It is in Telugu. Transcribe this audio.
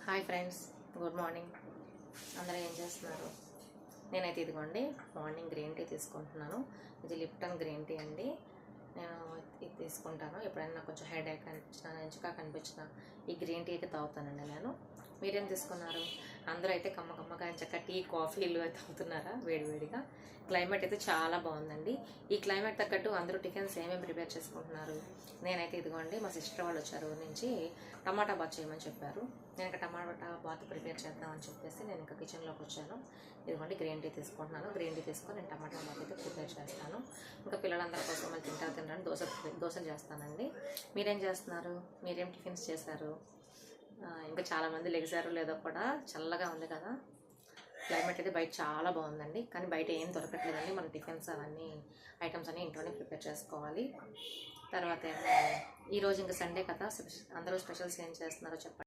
Hi friends, good morning. అందరూ ఏం చేస్తున్నారు? నేనైతే ఇదిగోండి మార్నింగ్ గ్రీన్ టీ తీసుకుంటున్నాను. ఇది లిప్టన్ గ్రీన్ టీ అండి. నేను ఇది తీసుకుంటాను ఎప్పుడైనా నాకు కొంచెం హెడేక్ అనిపించినా, చికాకు అనిపించినా ఈ గ్రీన్ టీ అయితే తాగుతానండి నేను. మీరేం తీసుకున్నారు? అందరూ అయితే కమ్మగా చక్కగా టీ కాఫీలు అయితే తాగుతున్నారా వేడివేడిగా? క్లైమేట్ అయితే చాలా బాగుందండి. ఈ క్లైమేట్ తగ్గట్టు అందరూ టిఫిన్స్ ఏమేమి ప్రిపేర్ చేసుకుంటున్నారు? నేనైతే ఇదిగోండి మా సిస్టర్ వాళ్ళు వచ్చారు నుంచి టమాటా బాత్ చేయమని చెప్పారు. నేను ఇంకా టమాటా బాత్ ప్రిపేర్ చేద్దామని చెప్పేసి నేను ఇంకా కిచెన్లోకి వచ్చాను. ఇదిగోండి గ్రీన్ టీ తీసుకుంటున్నాను. గ్రీన్ టీ తీసుకొని నేను టమాటా బాత్ అయితే ప్రిపేర్ చేస్తాను. ఇంకా పిల్లలందరి కోసం మళ్ళీ తింటాను దోశలు చేస్తానండి. మీరేం చేస్తున్నారు? మీరేం టిఫిన్స్ చేశారు? ఇంకా చాలామంది లెగిసారు లేదో కూడా. చల్లగా ఉంది కదా, క్లైమేట్ అయితే బయట చాలా బాగుందండి. కానీ బయట ఏం దొరకట్లేదండి. మన టిఫిన్స్ అవన్నీ ఐటమ్స్ అన్నీ ఇంట్లోనే ప్రిపేర్ చేసుకోవాలి. తర్వాత ఈరోజు ఇంకా సండే కదా, అందరూ స్పెషల్స్ ఏం చేస్తున్నారో చెప్పండి.